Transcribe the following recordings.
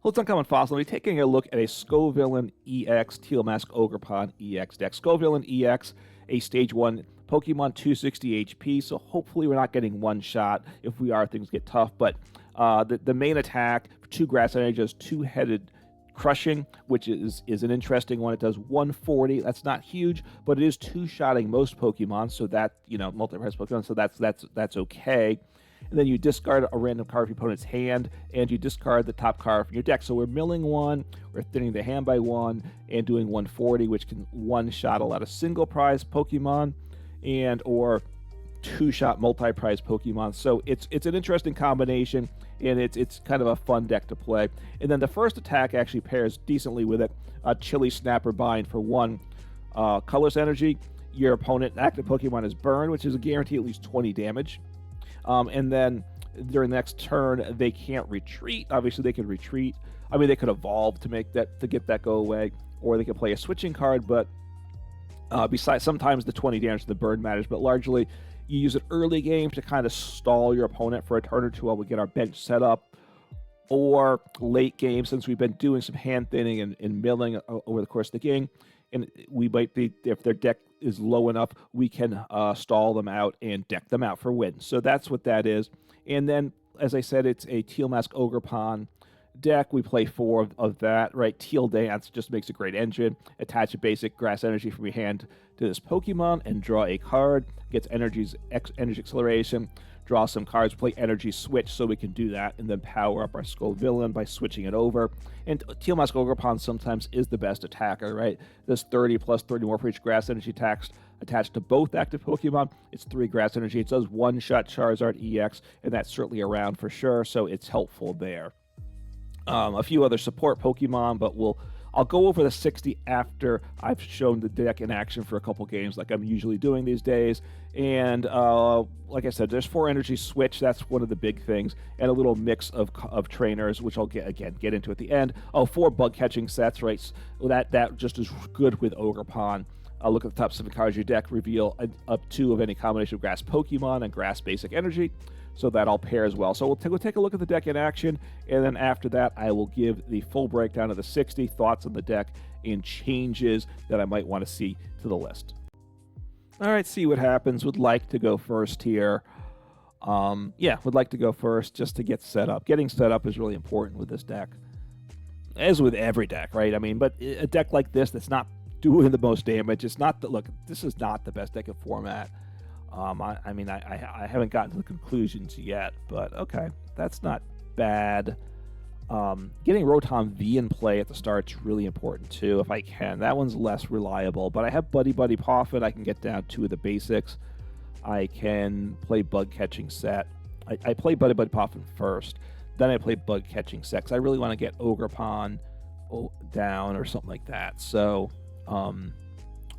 Well, it's Uncommon Fossil. We're taking a look at a Scovillain EX Teal Mask Ogerpon EX deck. Scovillain EX, a Stage 1 Pokemon, 260 HP, so hopefully we're not getting one shot. If we are, things get tough. But the main attack for 2 Grass Energy is two-headed Crushing, which is an interesting one. It does 140. That's not huge, but it is two-shotting most Pokemon, so that, multi-price Pokemon, so that's okay. And then you discard a random card from your opponent's hand, and you discard the top card from your deck. So we're milling 1, we're thinning the hand by 1, and doing 140, which can one-shot a lot of single-prize Pokemon, and or two-shot multi-prize Pokemon. So it's an interesting combination, and it's kind of a fun deck to play. And then the first attack actually pairs decently with it. A Chili Snapper Bind for 1 colorless energy. Your opponent, active Pokemon, is burned, which is a guarantee at least 20 damage. And then during the next turn, they can't retreat. Obviously, they can retreat. I mean, they could evolve to get that go away, or they could play a switching card. But besides, sometimes the 20 damage to the burn matters, but largely you use it early game to kind of stall your opponent for a turn or two while we get our bench set up, or late game, since we've been doing some hand thinning and milling over the course of the game, and we might be, if their deck is low enough, we can stall them out and deck them out for wins. So that's what that is. And then, as I said, it's a Teal Mask Ogerpon deck. We play 4 of that, right? Teal Dance just makes a great engine. Attach a basic grass energy from your hand to this Pokemon and draw a card. Gets energy acceleration. Draw some cards, play Energy Switch so we can do that, and then power up our Scovillain by switching it over. And Teal Mask Ogerpon sometimes is the best attacker, right? There's 30 plus 30 more for each grass energy attached to both active Pokemon. It's 3 grass energy. It does one-shot Charizard EX, and that's certainly around for sure, so it's helpful there. A few other support Pokemon, but I'll go over the 60 after I've shown the deck in action for a couple games like I'm usually doing these days. And like I said, there's 4 Energy Switch. That's one of the big things. And a little mix of trainers, which I'll get into at the end. 4 Bug Catching Sets, right? That just is good with Ogerpon. Look at the top 7 cards of your deck. Reveal up 2 of any combination of Grass Pokemon and Grass Basic Energy. So that all pairs well. So we'll take a look at the deck in action, and then after that, I will give the full breakdown of the 60, thoughts on the deck, and changes that I might want to see to the list. All right, see what happens. Would like to go first here. Would like to go first just to get set up. Getting set up is really important with this deck, as with every deck, right? I mean, but a deck like this that's not doing the most damage, it's not the, look, this is not the best deck of format. I haven't gotten to the conclusions yet, but okay, that's not bad. Getting Rotom V in play at the start is really important too, if I can. That one's less reliable, but I have Buddy-Buddy Poffin. I can get down 2 of the basics. I can play Bug Catching Set. I play Buddy-Buddy Poffin first, then I play Bug Catching Set, because I really want to get Ogerpon down or something like that. So,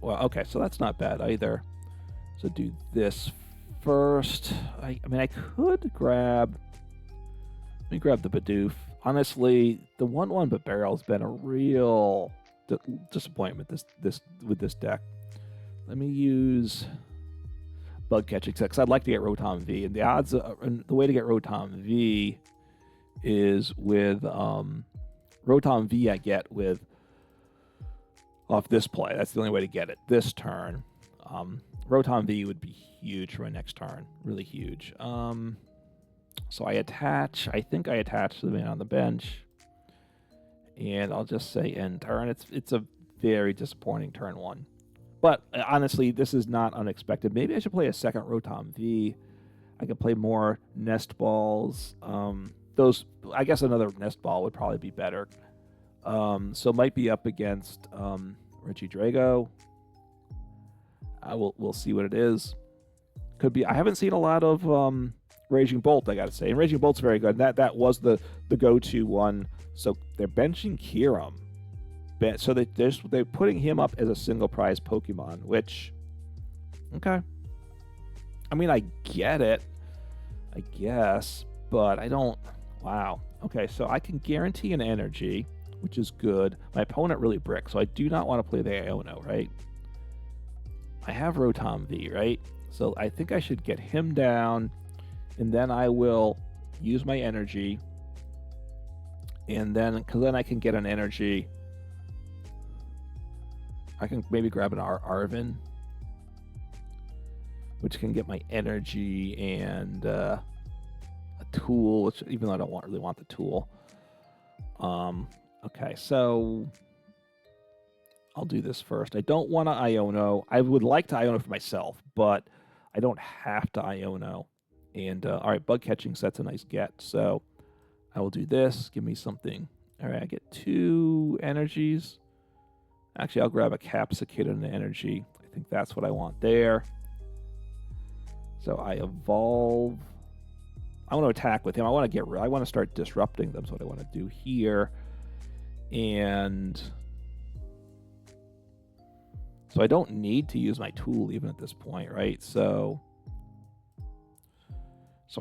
okay, so that's not bad either. So do this first. I could grab... Let me grab the Bidoof. Honestly, the 1/1 Bibarel has been a real disappointment with this deck. Let me use Bug Catching Set, because I'd like to get Rotom V. And the odds, the way to get Rotom V is with Rotom V I get with off this play. That's the only way to get it this turn. Rotom V would be huge for my next turn. Really huge. So I think I attach the man on the bench. And I'll just say end turn. It's a very disappointing turn 1. But honestly, this is not unexpected. Maybe I should play a second Rotom V. I could play more Nest Balls. I guess another Nest Ball would probably be better. So might be up against Regidrago. We'll see what it is. Could be. I haven't seen a lot of Raging Bolt, I gotta say, and Raging Bolt's very good. That was the go-to one. So they're benching Kyurem. So they're putting him up as a single prize Pokemon, which, okay. I mean, I get it, I guess, but I don't. Wow. Okay, so I can guarantee an energy, which is good. My opponent really bricks, so I do not want to play the Iono, right? I have Rotom V, right? So I think I should get him down, and then I will use my energy And then, because then I can get an energy. I can maybe grab an Arven, which can get my energy and a tool, which even though I don't really want the tool. Okay, so I'll do this first. I don't want to Iono. I would like to Iono for myself, but I don't have to Iono. And all right, Bug Catching Set's a nice get. So I will do this. Give me something. All right, I get 2 energies. Actually, I'll grab a Capsakid and an energy. I think that's what I want there. So I evolve. I want to attack with him. I want to start disrupting them. So what I want to do here. And so I don't need to use my tool even at this point, right? So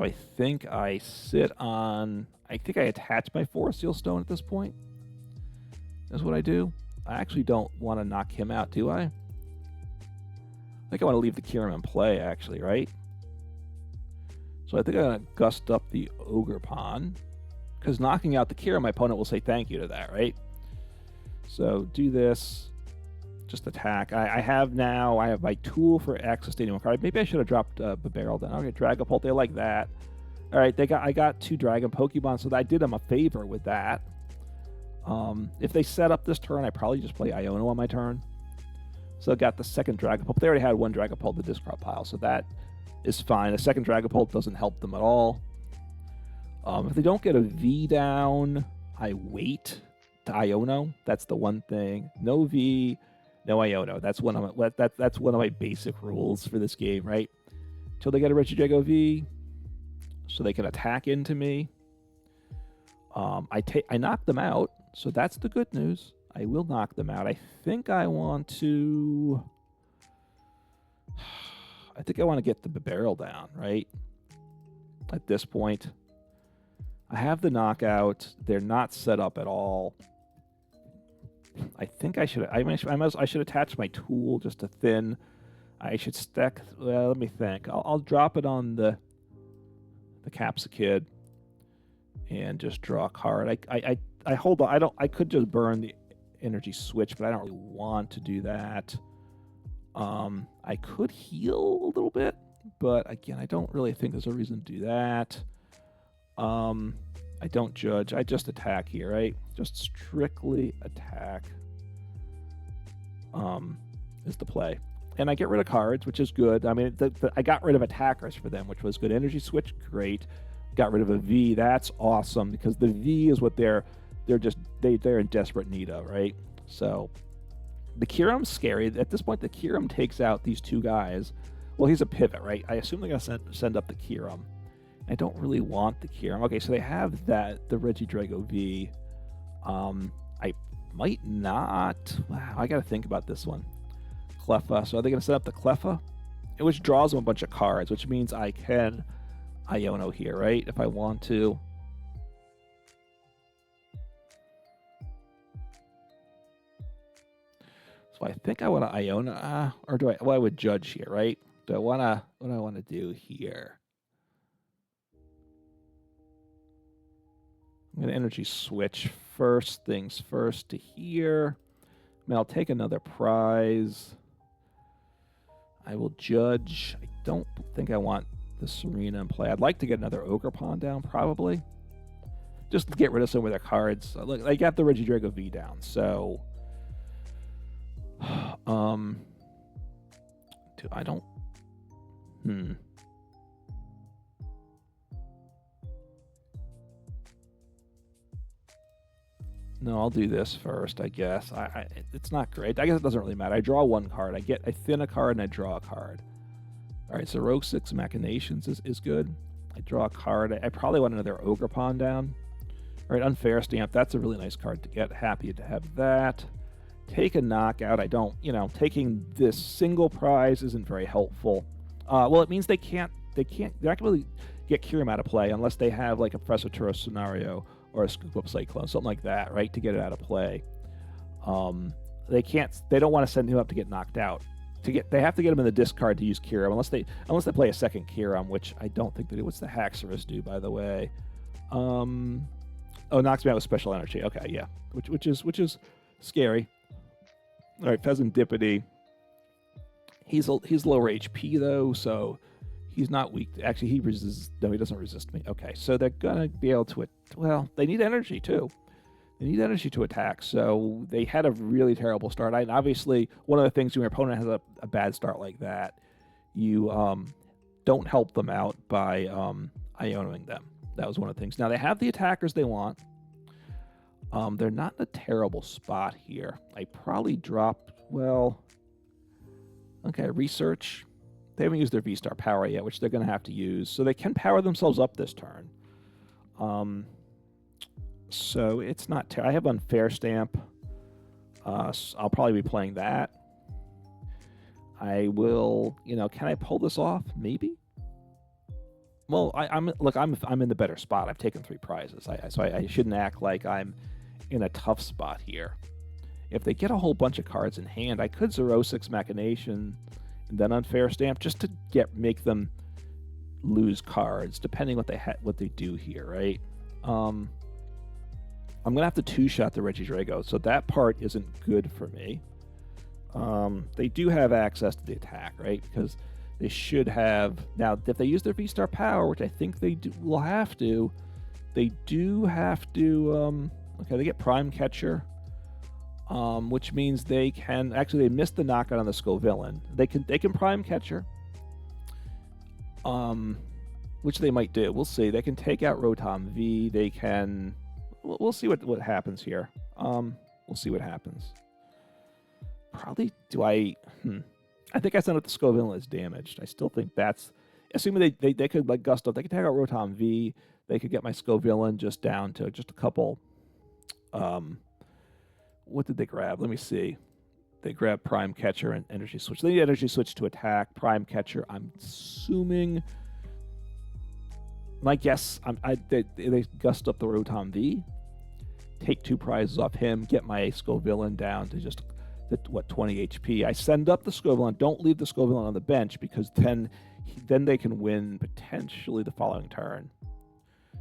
I think I sit on, I think I attach my Forest Seal Stone at this point. That's what I do. I actually don't want to knock him out, do I? I think I want to leave the Kyurem in play, actually, right? So I think I'm going to gust up the Ogerpon, because knocking out the Kyurem, my opponent will say thank you to that, right? So do this, just attack. I have my tool for X Stadium card. Maybe I should have dropped Bibarel down. Okay, Dragapult, they like that. All right, I got 2 Dragon Pokemon, so I did them a favor with that. If they set up this turn, I probably just play Iono on my turn. So I got the second Dragapult. They already had 1 Dragapult in the discard pile, so that is fine. The second Dragapult doesn't help them at all. If they don't get a V down, I wait to Iono. That's the one thing. No V, no Iono. That's one of my basic rules for this game, right? Until they get a Regidrago V, so they can attack into me. I knock them out, so that's the good news. I will knock them out. I think I want to get the Bibarel down, right? At this point, I have the knockout. They're not set up at all. I think I should attach my tool just to thin. I should stack. Well, let me think. I'll drop it on the Capsakid and just draw a card. I hold on. I could just burn the Energy Switch, but I don't really want to do that. I could heal a little bit, but again, I don't really think there's a reason to do that. I don't judge. I just attack here, right? Just strictly attack is the play. And I get rid of cards, which is good. I mean, I got rid of attackers for them, which was good. Energy Switch, great. Got rid of a V. That's awesome, because the V is what they're in desperate need of, right? So the Kyurem's scary. At this point, the Kyurem takes out these 2 guys. Well, he's a pivot, right? I assume they're going to send up the Kyurem. I don't really want the Kyurem. Okay, so they have the Regidrago V. I might not. Wow, I got to think about this one. Cleffa. So are they going to set up the Cleffa? Which draws them a bunch of cards, which means I can Iono here, right? If I want to. So I think I want to Iono, or do I? Well, I would judge here, right? Do I want to? What do I want to do here? I'm going to Energy Switch first things first to here. I mean, I'll take another prize. I will judge. I don't think I want the Serena in play. I'd like to get another Ogerpon down, probably. Just to get rid of some of their cards. Look, I got the Regidrago V down, so... I don't... No, I'll do this first, I guess. It's not great. I guess it doesn't really matter. I draw 1 card. I thin a card and I draw a card. All right, so Xerosic Machinations is good. I draw a card. I probably want another Ogerpon down. All right, Unfair Stamp. That's a really nice card to get. Happy to have that. Take a knockout. I don't, taking this single prize isn't very helpful. Well, it means they're not going to really get Kyurem out of play unless they have like a Professor Turo scenario or a Scoop Up Cyclone, something like that, right, to get it out of play. They don't want to send him up to get knocked out. They have to get him in the discard to use Kyurem, unless they play a second Kyurem, which I don't think they do. What's the Haxorus do, by the way? Oh, knocks me out with special energy. Okay, yeah, which is scary. All right, Pheasantipity. He's lower HP though, so he's not weak. Actually, he resists. No, he doesn't resist me. Okay, so they're gonna be able to. Well, they need energy too. They need energy to attack. So they had a really terrible start. Obviously, one of the things when your opponent has a bad start like that, you don't help them out by Ionoing them. That was one of the things. Now they have the attackers they want. They're not in a terrible spot here. I probably drop, well, okay, research. They haven't used their V-Star power yet, which they're going to have to use. So they can power themselves up this turn. So it's not I have Unfair Stamp. So I'll probably be playing that. I will, can I pull this off? Maybe. Well, I'm in the better spot. I've taken 3 prizes, so I shouldn't act like I'm in a tough spot here. If they get a whole bunch of cards in hand, I could Xerosic's Machination and then Unfair Stamp just to make them lose cards, depending what they do here, right? I'm gonna have to 2-shot the Regidrago, so that part isn't good for me. They do have access to the attack, right? Because they should have... Now, if they use their V-Star power, which I think they will have to, they do have to... okay, they get Prime Catcher, which means they can... Actually, they missed the knockout on the Scovillain. They can Prime Catcher, which they might do. We'll see. They can take out Rotom V. They can... We'll see what happens here. We'll see what happens. Probably... Do I... I think I sent out the Scovillain is damaged. I still think that's... Assuming they could, like, gust up. They could take out Rotom V. They could get my Scovillain just down to just a couple... what did they grab? Let me see. They grabbed Prime Catcher and Energy Switch. They need Energy Switch to attack. Prime Catcher, I'm assuming... My guess, they gust up the Rotom V, take 2 prizes off him, get my Scovillain down to just... 20 HP. I send up the Scovillain. Don't leave the Scovillain on the bench because then they can win potentially the following turn.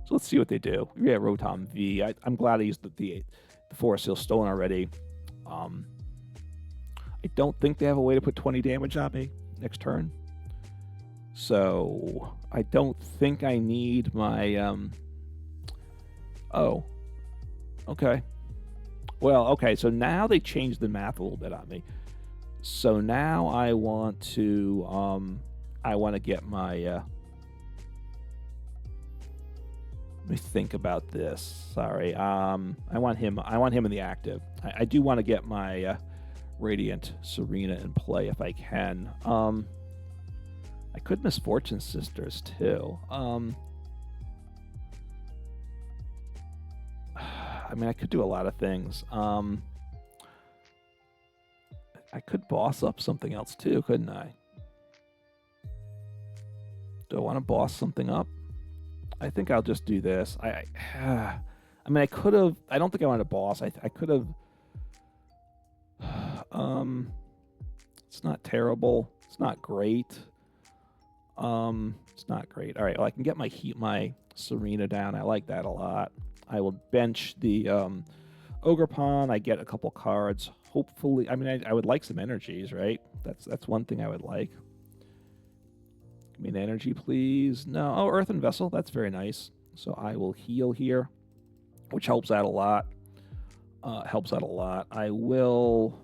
So let's see what they do. We have Rotom V. I'm glad I used the Forest Seal Stone already. I don't think they have a way to put 20 damage on me next turn. So I don't think I need my... Oh. Okay. Well, okay, so now they changed the math a little bit on me. So now I want to get my let me think about this. Sorry. I want him in the active. I do want to get my Radiant Serena in play if I can. I could Misfortune Sisters too. I mean, I could do a lot of things. I could boss up something else too, couldn't I? Do I want to boss something up? I think I'll just do this. I mean, I could have... I don't think I want to boss. I could have... It's not terrible. It's not great. It's not great. All right, well, I can get my Serena down. I like that a lot. I will bench the Ogerpon. I get a couple cards. Hopefully, I mean, I would like some energies, right? That's one thing I would like. Give me an energy, please. No. Oh, Earthen Vessel. That's very nice. So I will heal here, which helps out a lot. Helps out a lot. I will...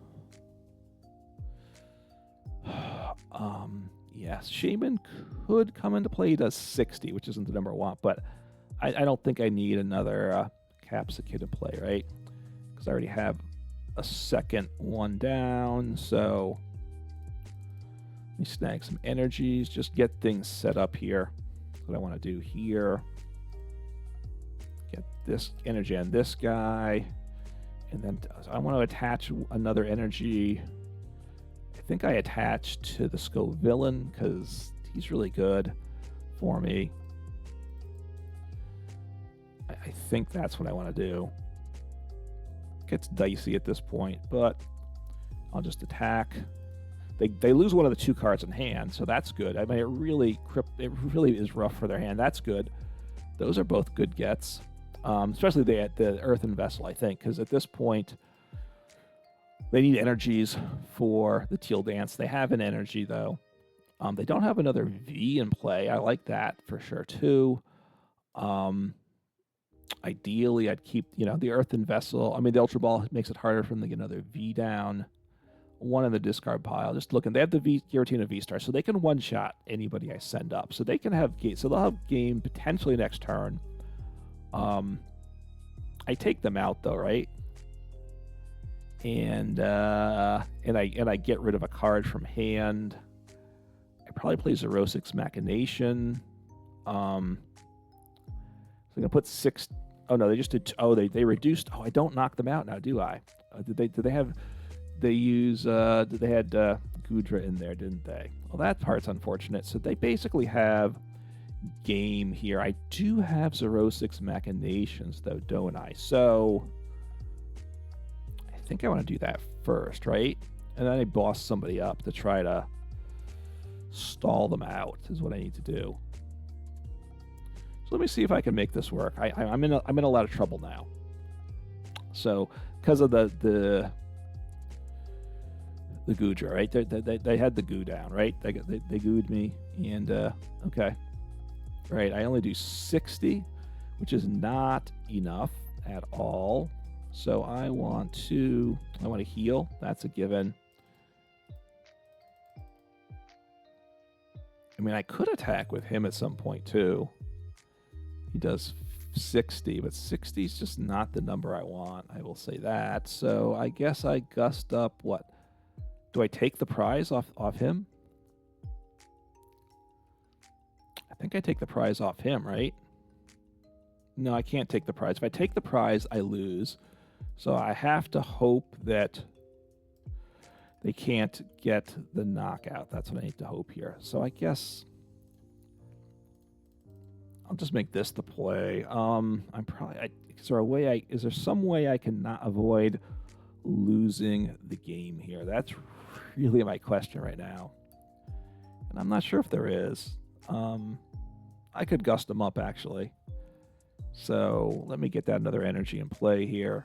yes, Shaman could come into play. He does 60, which isn't the number I want, but I don't think I need another Capsakid to play, right? Because I already have a second one down, so let me snag some energies, just get things set up here. That's what I want to do here. Get this energy on this guy, and then I want to attach another energy. I think I attached to the Scovillain because he's really good for me. I think that's what I want to do. Gets dicey at this point, but I'll just attack. They lose one of the 2 cards in hand, so that's good. I mean, it really is rough for their hand. That's good. Those are both good gets. especially the Earthen Vessel, I think, because at this point they need energies for the Teal Dance. They have an energy, though. They don't have another V in play. I like that for sure, too. Ideally, I'd keep, the Earthen Vessel. I mean, the Ultra Ball makes it harder for them to get another V down. One in the discard pile. Just looking. They have the Giratina V-Star, so they can one-shot anybody I send up. So they can have game. So they'll have game potentially next turn. I take them out, though, right? And I get rid of a card from hand. I probably play Xerosic's Machination. So I'm gonna put 6. Oh no, they just did. They reduced. Oh, I don't knock them out now, do I? Did they have? They use. They had Goodra in there, didn't they? Well, that part's unfortunate. So they basically have game here. I do have Xerosic's Machinations, though, don't I? So I think I want to do that first, right? And then I boss somebody up to try to stall them out. Is what I need to do. So let me see if I can make this work. I'm in a lot of trouble now. So because of the Goodra, right? They had the goo down, right? They gooed me, and okay, right. I only do 60, which is not enough at all. So I want to heal. That's a given. I mean, I could attack with him at some point too. He does 60, but 60 is just not the number I want. I will say that. So I guess I gust up what? Do I take the prize off him? I think I take the prize off him, right? No, I can't take the prize. If I take the prize, I lose. So I have to hope that they can't get the knockout. That's what I need to hope here. So I guess I'll just make this the play. Is there some way I can not avoid losing the game here? That's really my question right now. And I'm not sure if there is. I could gust them up, actually. So let me get that another energy in play here.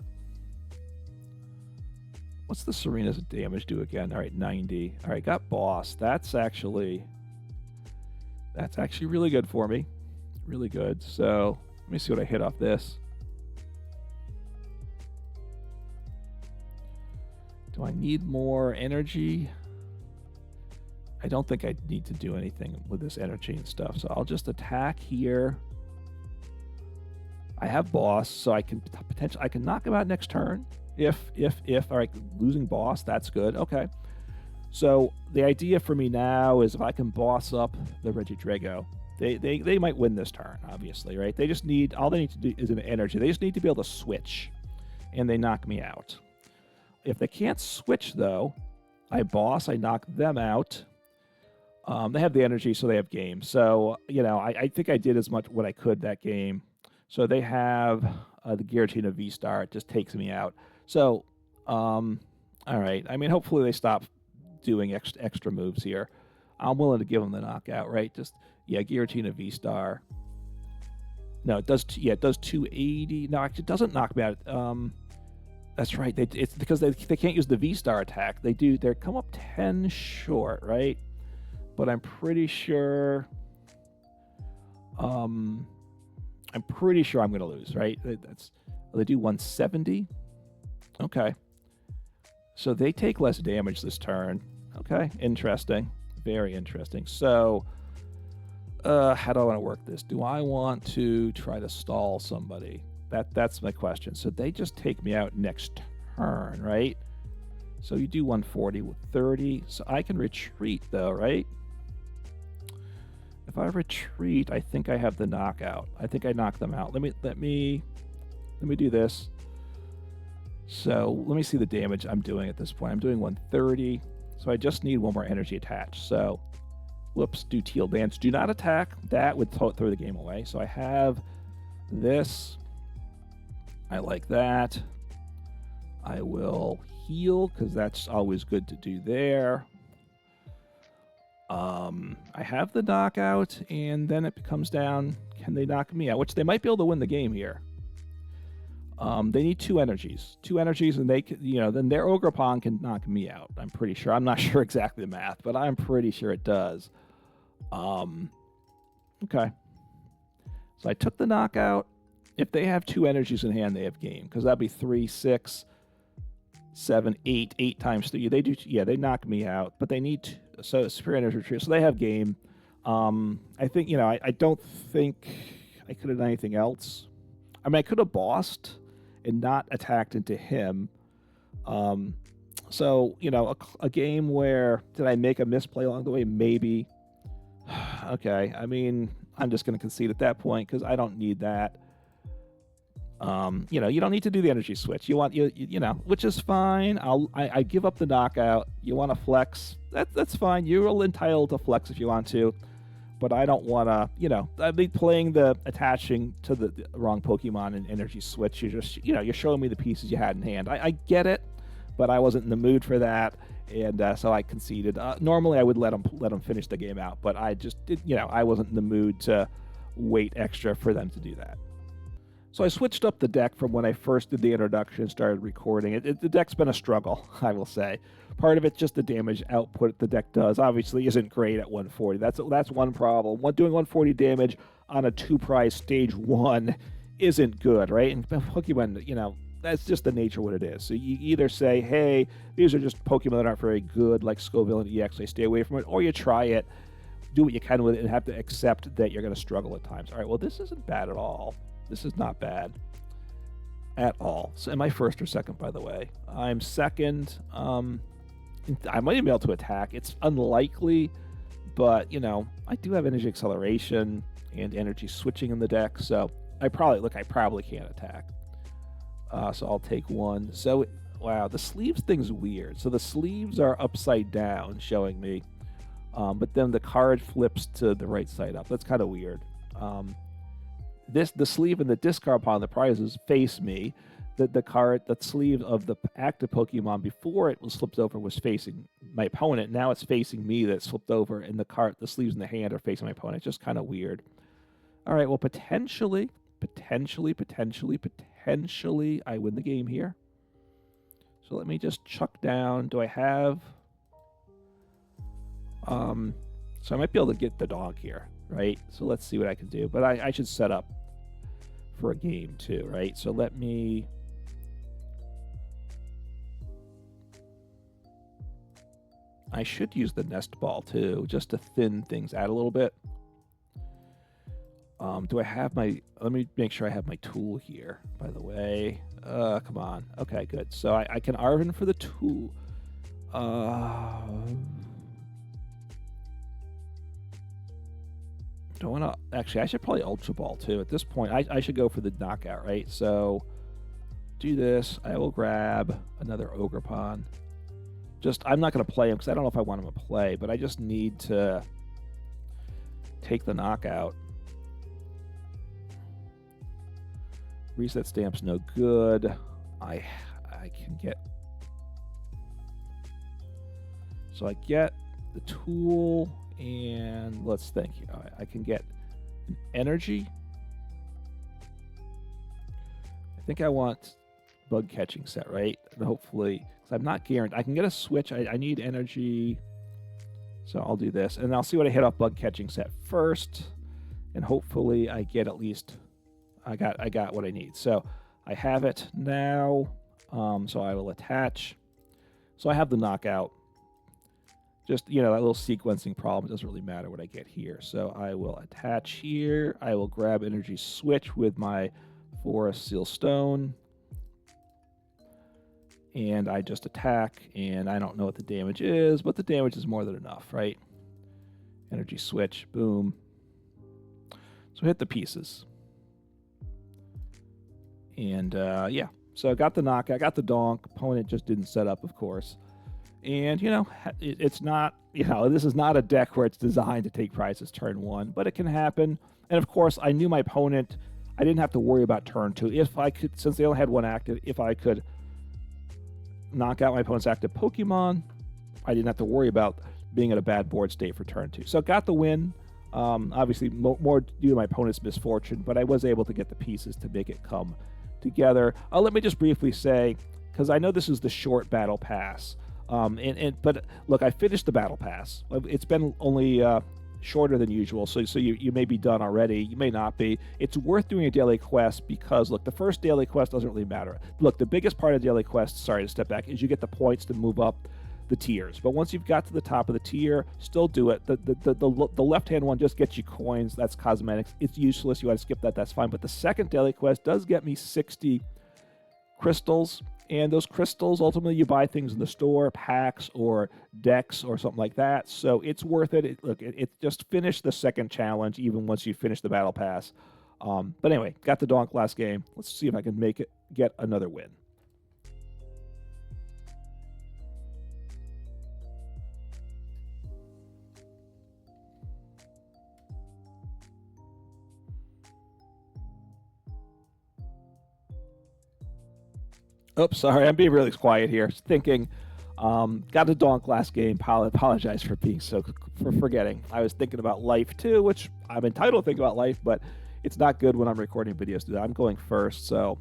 What's the Serena's damage do again? All right, 90. All right, got boss. That's actually really good for me. Really good. So let me see what I hit off this. Do I need more energy? I don't think I need to do anything with this energy and stuff. So I'll just attack here. I have boss, so I can knock him out next turn. If all right, losing boss, that's good. Okay. So the idea for me now is if I can boss up the Regidrago, they might win this turn, obviously, right? All they need to do is an energy. They just need to be able to switch, and they knock me out. If they can't switch, though, I knock them out. They have the energy, so they have game. So, I think I did as much what I could that game. So they have the Giratina V-Star. It just takes me out. So, all right. I mean, hopefully they stop doing extra moves here. I'm willing to give them the knockout, right? Giratina V-Star. No, it does. It does 280. No, actually, it doesn't knock me out. That's right. It's because they can't use the V-Star attack. They come up 10 short, right? But I'm pretty sure. I'm pretty sure I'm going to lose, right? They do 170. Okay. So they take less damage this turn. Okay, interesting. Very interesting. So, how do I want to work this? Do I want to try to stall somebody? That's my question. So they just take me out next turn, right? So you do 140 with 30. So I can retreat, though, right? If I retreat, I think I have the knockout. I think I knock them out. Let me do this. So let me see the damage I'm doing at this point. I'm doing 130. So I just need one more energy attached. So, whoops, do Teal Dance. Do not attack. That would throw the game away. So I have this. I like that. I will heal because that's always good to do there. I have the knockout, and then it comes down. Can they knock me out? Which they might be able to win the game here. They need two energies, and they can, then their Ogerpon can knock me out. I'm pretty sure. I'm not sure exactly the math, but I'm pretty sure it does. Okay. So I took the knockout. If they have two energies in hand, they have game, because that'd be 3, 6, 7, 8. 8 times 3. They do. Yeah, they knock me out, but they need so superior energy retrieval. So they have game. I think I don't think I could have done anything else. I mean, I could have bossed and not attacked into him. So a game where did I make a misplay along the way? Maybe. Okay. I mean, I'm just going to concede at that point because I don't need that. You don't need to do the energy switch. You want which is fine. I give up the knockout. You want to flex? That's fine. You're entitled to flex if you want to, but I don't want to. I'd be playing the attaching to the wrong Pokemon and energy switch. You're just you're showing me the pieces you had in hand. I get it, but I wasn't in the mood for that, and so I conceded. Normally I would let them finish the game out, but I just did. I wasn't in the mood to wait extra for them to do that. So I switched up the deck from when I first did the introduction and started recording. The deck's been a struggle, I will say. Part of it's just the damage output the deck does. Obviously isn't great at 140. That's one problem. Doing 140 damage on a 2-prize stage 1 isn't good, right? And Pokemon, that's just the nature of what it is. So you either say, hey, these are just Pokemon that aren't very good, like Scovillain EX, I stay away from it, or you try it, do what you can with it, and have to accept that you're going to struggle at times. All right, well, this isn't bad at all. This is not bad at all. So am I first or second, by the way? I'm second. I might even be able to attack. It's unlikely, but, I do have energy acceleration and energy switching in the deck, so I probably can't attack. So I'll take one. So, wow, the sleeves thing's weird. So the sleeves are upside down, showing me, but then the card flips to the right side up. That's kind of weird. The sleeve and the discard pile on the prizes face me. The sleeve of the active Pokemon before it was flipped over was facing my opponent. Now it's facing me that's flipped over, and the sleeves in the hand are facing my opponent. It's just kind of weird. All right, well, potentially, I win the game here. So let me just chuck down. Do I have... So I might be able to get the dog here, right? So let's see what I can do. But I should set up for a game too, right? So let me... I should use the Nest Ball too, just to thin things out a little bit. Do I have my... Let me make sure I have my tool here, by the way. Come on. Okay, good. So I can Arven for the tool. Don't want to... Actually, I should probably Ultra Ball, too. At this point, I should go for the knockout, right? So, do this. I will grab another Ogerpon. I'm not going to play him, because I don't know if I want him to play, but I just need to take the knockout. Reset Stamp's no good. I can get... So I get the tool... And let's think. I can get an energy. I think I want Bug Catching Set, right? And hopefully, because I'm not guaranteed. I can get a switch. I need energy. So I'll do this. And I'll see what I hit off Bug Catching Set first. And hopefully I get at least... I got what I need. So I have it now. So I will attach. So I have the knockout. Just, that little sequencing problem. It doesn't really matter what I get here. So I will attach here. I will grab Energy Switch with my Forest Seal Stone. And I just attack. And I don't know what the damage is, but the damage is more than enough, right? Energy Switch. Boom. So hit the pieces. And, yeah. So I got the knockout. I got the donk. Opponent just didn't set up, of course. And, it's not, this is not a deck where it's designed to take prizes turn 1, but it can happen. And, of course, I knew my opponent, I didn't have to worry about turn 2. If I could, since they only had one active, if I could knock out my opponent's active Pokemon, I didn't have to worry about being at a bad board state for turn 2. So got the win. Obviously, more due to my opponent's misfortune, but I was able to get the pieces to make it come together. Let me just briefly say, because I know this is the short battle pass, but look, I finished the battle pass. It's been only shorter than usual, so you may be done already. You may not be. It's worth doing a daily quest because, look, the first daily quest doesn't really matter. Look, the biggest part of daily quest, sorry to step back, is you get the points to move up the tiers. But once you've got to the top of the tier, still do it. The left-hand one just gets you coins. That's cosmetics. It's useless. You want to skip that. That's fine. But the second daily quest does get me 60 crystals. And those crystals, ultimately, you buy things in the store, packs or decks or something like that. So it's worth it. Look, it just finished the second challenge, even once you finish the battle pass. But anyway, got the donk last game. Let's see if I can get another win. Oops, sorry, I'm being really quiet here. Thinking, got a donk last game. Apologize for being for forgetting. I was thinking about life too, which I'm entitled to think about life, but it's not good when I'm recording videos. I'm going first, so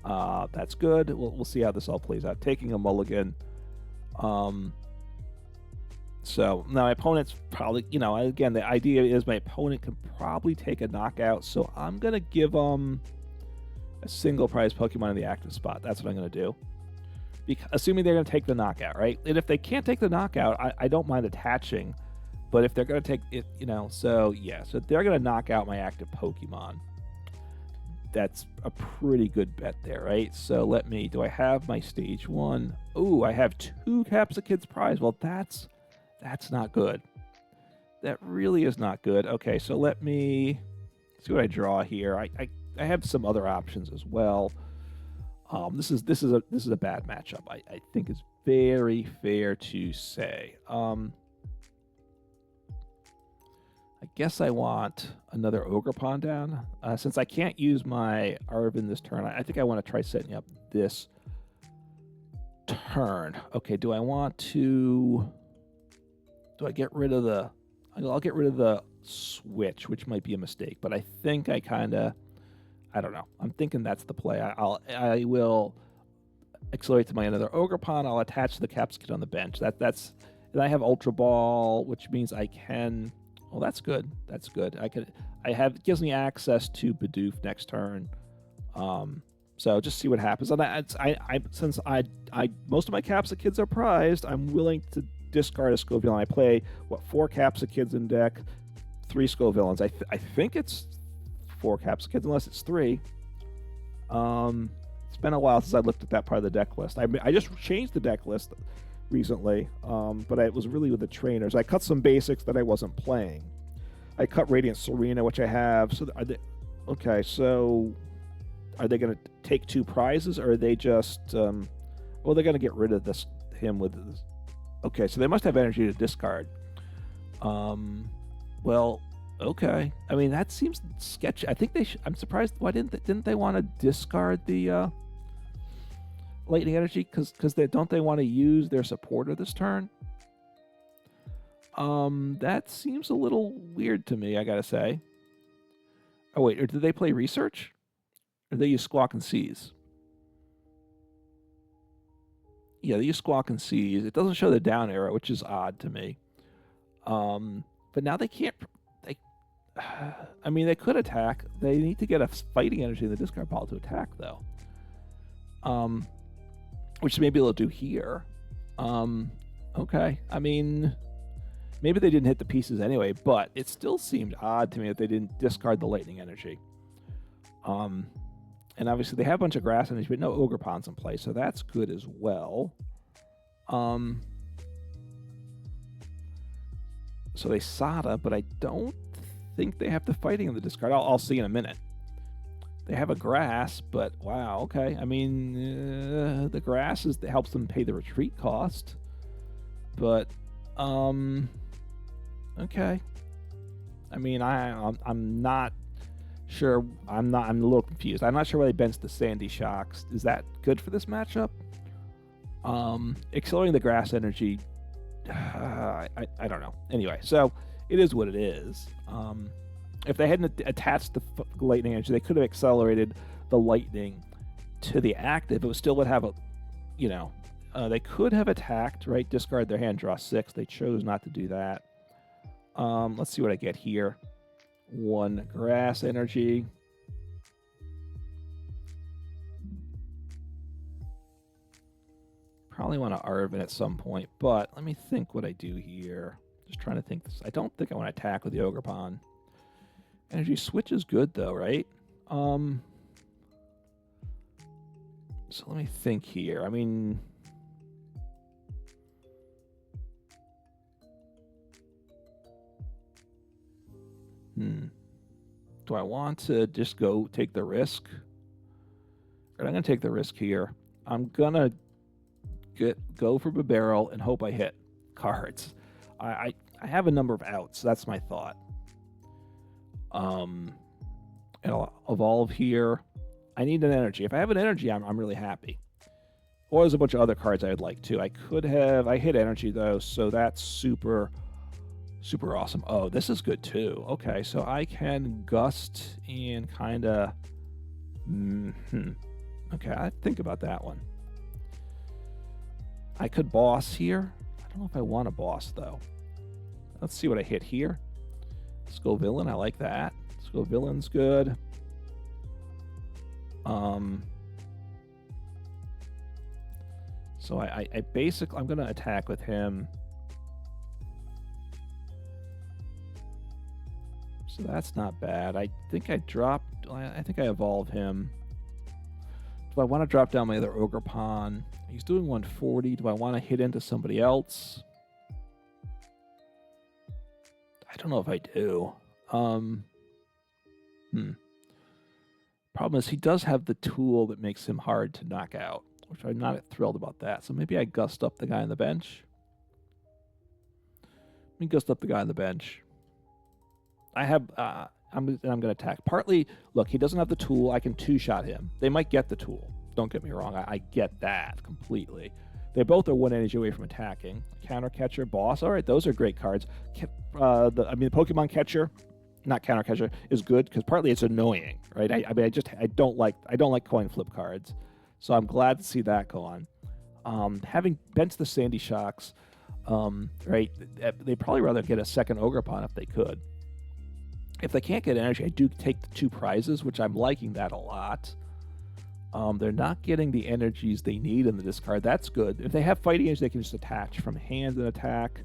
that's good. We'll see how this all plays out. Taking a mulligan. So now my opponent's probably, again, the idea is my opponent can probably take a knockout, so I'm gonna give a single prize Pokemon in the active spot. That's what I'm going to do. Assuming they're going to take the knockout, right? And if they can't take the knockout, I don't mind attaching. But if they're going to take it, so yeah. So they're going to knock out my active Pokemon. That's a pretty good bet there, right? So do I have my stage 1? Ooh, I have 2 Capsakid prize. Well, that's not good. That really is not good. Okay, so let me see what I draw here. I have some other options as well. This is a bad matchup. I think it's very fair to say. I guess I want another Ogerpon down. Since I can't use my Arven this turn, I think I want to try setting up this turn. Okay, do I get rid of the... I'll get rid of the switch, which might be a mistake, but I think I don't know. I'm thinking that's the play. I will accelerate to my another Ogerpon. I'll attach the Capsakid on the bench. And I have Ultra Ball, which means I can. Oh, that's good. That's good. It gives me access to Bidoof next turn. So just see what happens. And since most of my Capsakids are prized, I'm willing to discard a Scovillain. I play 4 Capsakids in deck, 3 Scovillains. I think it's 4 Capsakids, unless it's 3. It's been a while since I looked at that part of the deck list. I just changed the deck list recently, but it was really with the trainers. I cut some basics that I wasn't playing. I cut Radiant Serena, which I have. So so are they going to take 2 prizes, or are they just... they're going to get rid of him with this. Okay, so they must have energy to discard. Well... Okay, I mean that seems sketchy. I think they I'm surprised. Why didn't they want to discard the lightning energy? Because don't they want to use their supporter this turn? That seems a little weird to me. I gotta say. Oh wait, or did they play research? Or did they use Squawk and Seize? Yeah, they use Squawk and Seize. It doesn't show the down arrow, which is odd to me. But now they can't. I mean, they could attack. They need to get a fighting energy in the discard pile to attack, though. Which maybe they'll do here. Okay. I mean, maybe they didn't hit the pieces anyway, but it still seemed odd to me that they didn't discard the lightning energy. And obviously they have a bunch of grass energy, but no Ogerpons in play, so that's good as well. So they SADA, but I don't think they have the fighting in the discard. I'll see in a minute. They have a grass, but wow, okay. I mean, the grass helps them pay the retreat cost, but okay. I mean, I'm not sure. I'm a little confused. I'm not sure why they benched the Sandy Shocks. Is that good for this matchup? Accelerating the grass energy. I don't know. Anyway, so it is what it is. If they hadn't attached the lightning energy, they could have accelerated the lightning to the active, it still would have a, you know, they could have attacked, right? Discard their hand, draw 6. They chose not to do that. Let's see what I get here. 1 grass energy. Probably want to Arven at some point, but let me think what I do here. Just trying to think this. I don't think I want to attack with the Ogerpon. Energy Switch is good though, right? So let me think here. I mean, do I want to just go take the risk? Or I'm going to take the risk here. I'm going to go for Bibarel and hope I hit cards. I have a number of outs. That's my thought. And I'll evolve here. I need an energy. If I have an energy, I'm really happy. Or there's a bunch of other cards I'd like too. I hit energy though, so that's super awesome. Oh, this is good too. Okay, so I can gust and kind of... Okay, I think about that one. I could boss here. I don't know if I want to boss though. Let's see what I hit here. Scovillain, I like that. Scovillain's good. So I basically, I'm going to attack with him. So that's not bad. I think I evolve him. Do I want to drop down my other Ogerpon? He's doing 140. Do I want to hit into somebody else? I don't know if I do. Problem is, he does have the tool that makes him hard to knock out, which I'm not thrilled about that. So maybe I gust up the guy on the bench. Let me gust up the guy on the bench. I'm going to attack. Partly, look, he doesn't have the tool. I can two-shot him. They might get the tool. Don't get me wrong. I get that completely. They both are 1 energy away from attacking. Counter Catcher, Boss. All right, those are great cards. The Pokemon Catcher, not Counter Catcher, is good because partly it's annoying, right? I don't like coin flip cards, so I'm glad to see that go on. Having bent the Sandy Shocks, right? They'd probably rather get a second Ogerpon if they could. If they can't get energy, I do take the 2 prizes, which I'm liking that a lot. They're not getting the energies they need in the discard. That's good. If they have fighting energy, they can just attach from hand and attack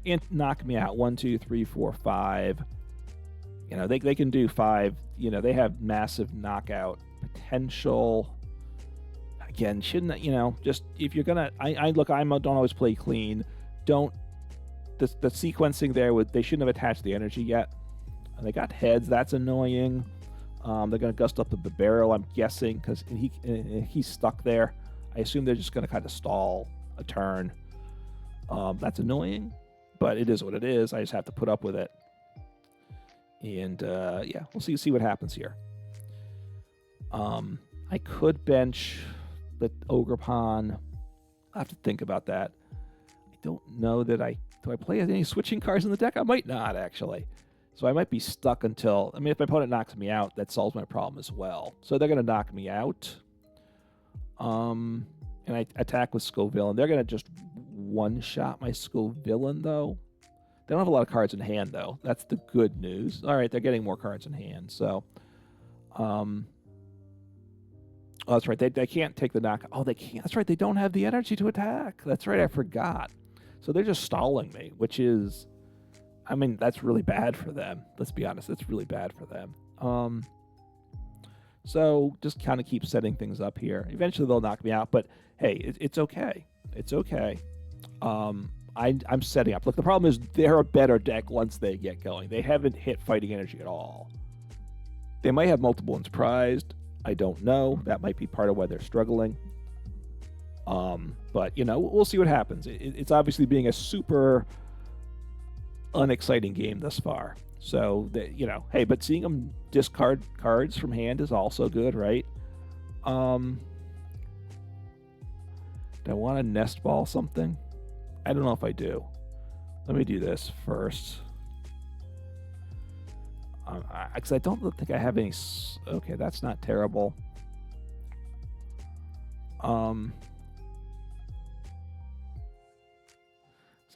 and knock me out. 1, 2, 3, 4, 5. You know, they can do 5. You know, they have massive knockout potential. Again, shouldn't, you know, just if you're gonna, I don't always play clean. The sequencing there they shouldn't have attached the energy yet. And they got heads. That's annoying. They're going to gust up the Bibarel, I'm guessing, because he's stuck there. I assume they're just going to kind of stall a turn. That's annoying, but it is what it is. I just have to put up with it. And, yeah, we'll see what happens here. I could bench the Ogerpon. I'll have to think about that. I don't know that do I play any switching cards in the deck? I might not, actually. So I might be stuck until... I mean, if my opponent knocks me out, that solves my problem as well. So they're going to knock me out. And I attack with Scovillain. They're going to just one-shot my Scovillain, though. They don't have a lot of cards in hand, though. That's the good news. All right, they're getting more cards in hand. So, oh, that's right. They can't take the knock. Oh, they can't. That's right. They don't have the energy to attack. That's right. I forgot. So they're just stalling me, which is... I mean, that's really bad for them. Let's be honest. That's really bad for them. So just kind of keep setting things up here. Eventually they'll knock me out, but hey, it's okay. It's okay. I'm setting up. Look, the problem is they're a better deck once they get going. They haven't hit fighting energy at all. They might have multiple ones prized. I don't know. That might be part of why they're struggling. But, you know, we'll see what happens. It's obviously being a super... unexciting game thus far. So, you know, hey, but seeing them discard cards from hand is also good, right? Do I want to Nest Ball something? I don't know if I do. Let me do this first. Because I don't think I have any... Okay, that's not terrible. Assuming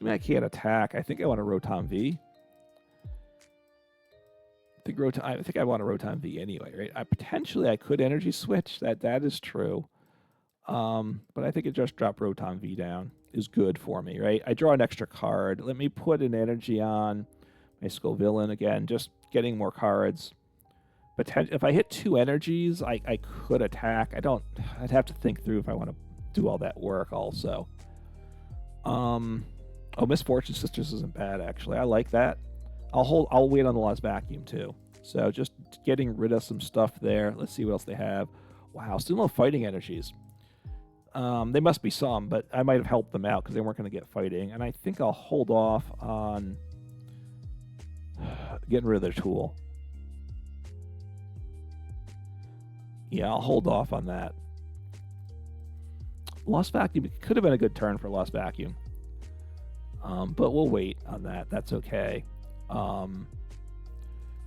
I can't attack, I think I want a Rotom V. I think I want a Rotom V anyway, right? Potentially I could Energy Switch. That is true. But I think it just dropped Rotom V down is good for me, right? I draw an extra card. Let me put an energy on my Scovillain again, just getting more cards. If I hit 2 energies, I could attack. I'd have to think through if I want to do all that work also. Oh, Misfortune Sisters isn't bad, actually. I like that. I'll wait on the Lost Vacuum, too. So just getting rid of some stuff there. Let's see what else they have. Wow, still no fighting energies. They must be some, but I might have helped them out because they weren't going to get fighting. And I think I'll hold off on getting rid of their tool. Yeah, I'll hold off on that. Lost Vacuum could have been a good turn for Lost Vacuum. But we'll wait on that. That's okay.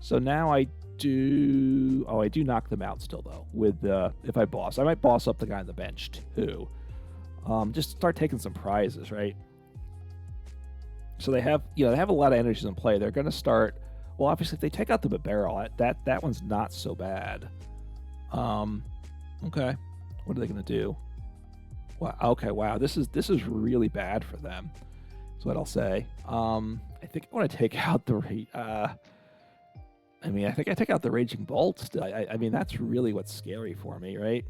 So now I do knock them out still though with if I boss. I might boss up the guy on the bench too. Just start taking some prizes, right? So they have a lot of energies in play. They're going to start. Well, obviously if they take out the Bibarel, that one's not so bad. Okay. What are they going to do? Wow. Okay. Wow. This is really bad for them. That's what I'll say. I think I want to take out the I think I take out the Raging Bolt still. I mean, that's really what's scary for me, right?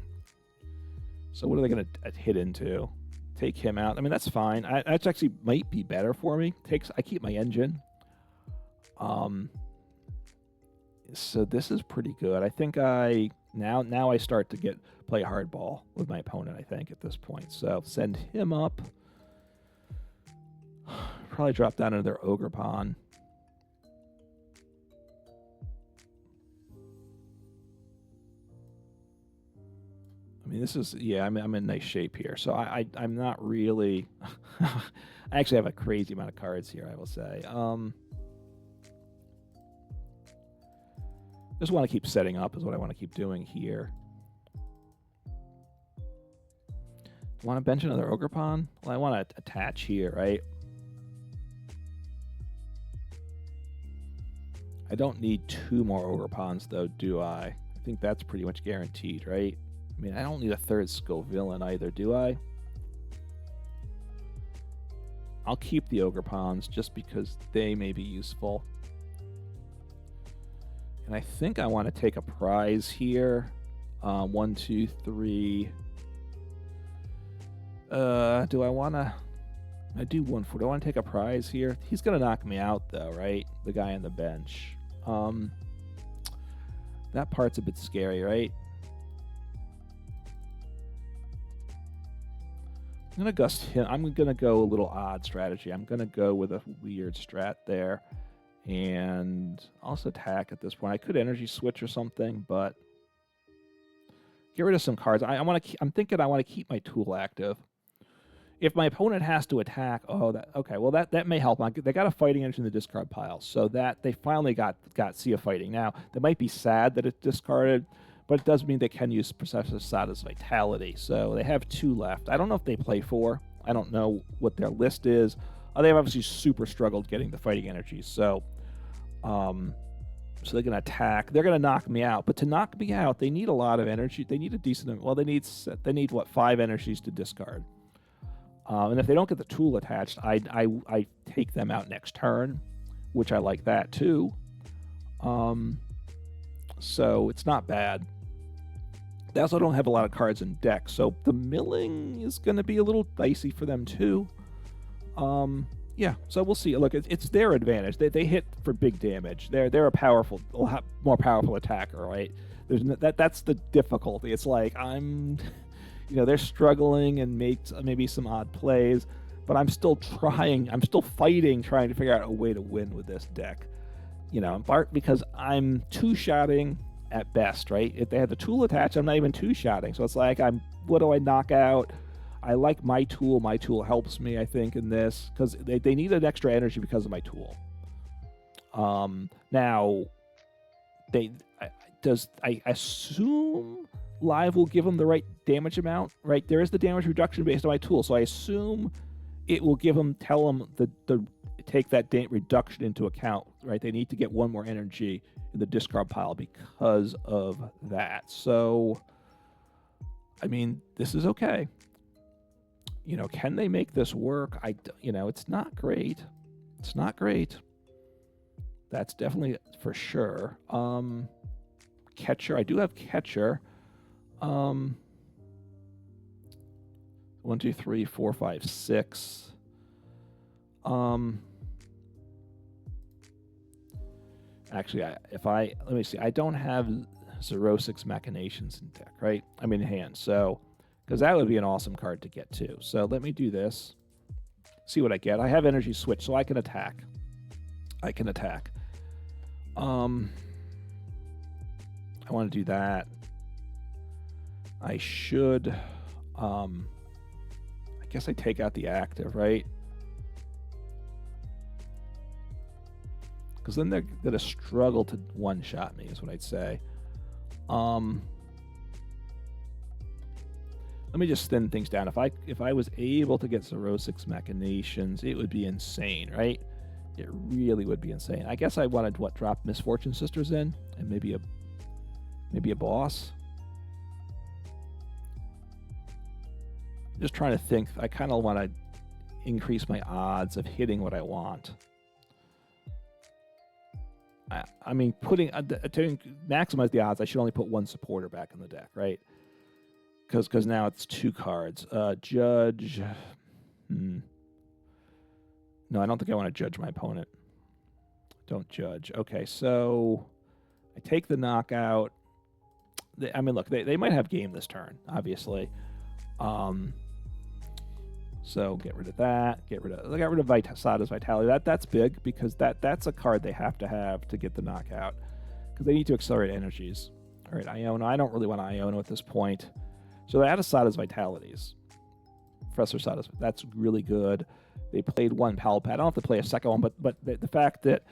So what are they going to hit into? Take him out. I mean, that's fine. That actually might be better for me. I keep my engine. So this is pretty good. I think now I start to play hardball with my opponent, I think, at this point. So send him up. Probably drop down into their Ogerpon. I mean, this is, yeah, I'm in nice shape here. So I'm not really, I actually have a crazy amount of cards here, I will say. Just want to keep setting up is what I want to keep doing here. Want to bench another Ogerpon? Well, I want to attach here, right? I don't need 2 more Ogerpons, though, do I? I think that's pretty much guaranteed, right? I mean, I don't need a 3rd Scovillain either, do I? I'll keep the Ogerpons just because they may be useful. And I think I want to take a prize here. 1, 2, 3. Do I want to... I do 1 4. Do I want to take a prize here? He's going to knock me out, though, right? The guy on the bench. That part's a bit scary, right? I'm going to gust him. I'm going to go a little odd strategy. I'm going to go with a weird strat there. And also attack at this point. I could energy switch or something, but get rid of some cards. I'm thinking I want to keep my tool active. If my opponent has to attack, okay. Well, that may help. They got a fighting energy in the discard pile, so that they finally got Sea of Fighting. Now they might be sad that it's discarded, but it does mean they can use Professor Sada's Vitality. So they have 2 left. I don't know if they play 4. I don't know what their list is. They've obviously super struggled getting the fighting energies. So they're going to attack. They're going to knock me out. But to knock me out, they need a lot of energy. They need a decent... Well, they need what, 5 energies to discard. And if they don't get the tool attached, I take them out next turn, which I like that too. So it's not bad. They also don't have a lot of cards in deck, so the milling is going to be a little dicey for them too. Yeah, so we'll see. Look, it's their advantage. They hit for big damage. They're a lot more powerful attacker, right? That's the difficulty. It's like they're struggling and make maybe some odd plays, but I'm still trying. I'm still fighting, trying to figure out a way to win with this deck. Because I'm 2-shotting at best, right? If they had the tool attached, I'm not even 2-shotting. So it's like what do I knock out? I like my tool. My tool helps me, I think, in this because they need an extra energy because of my tool. Now, I assume live will give them the right damage amount, right? There is the damage reduction based on my tool, so I assume it will give them, tell them the take that reduction into account, right? They need to get one more energy in the discard pile because of that. So, I mean, this is okay. You know, can they make this work? You know, it's not great. It's not great. That's definitely for sure. Catcher, I do have catcher. 1, 2, 3, 4, 5, 6. Actually, let me see. I don't have Xerosic's Machinations in deck, right? I mean, in hand. So, because that would be an awesome card to get too. So let me do this. See what I get. I have Energy Switch, so I can attack. I want to do that. I should. I guess I take out the active, right? Because then they're going to struggle to one-shot me, is what I'd say. Let me just thin things down. If I was able to get Xerosic's Machinations, it would be insane, right? It really would be insane. I guess I wanted drop Misfortune Sisters in, and maybe a boss. Just trying to think. I kind of want to increase my odds of hitting what I want. I mean, to maximize the odds, I should only put one supporter back in the deck, right? Because now it's 2 cards. Judge. No, I don't think I want to judge my opponent. Don't judge. Okay, so I take the knockout. I mean, look, they might have game this turn, obviously. So get rid of that. I got rid of Sada's Vitality. That's big because that's a card they have to get the knockout because they need to accelerate energies. All right, Iono. I don't really want Iono at this point. So they added Sada's Vitalities. Professor Sada's. That's really good. They played one Pal Pad. I don't have to play a second one, but the fact that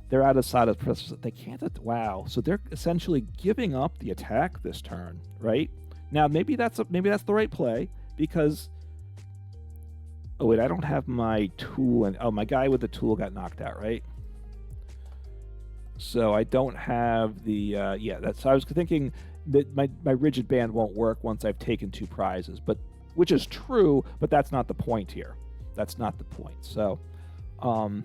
they're out of Sada's Professor, they can't. Wow. So they're essentially giving up the attack this turn, right? Now maybe that's the right play because. Oh wait, I don't have my tool, and my guy with the tool got knocked out, right? So I don't have the So I was thinking that my rigid band won't work once I've taken 2 prizes, which is true, but that's not the point here. That's not the point. So, so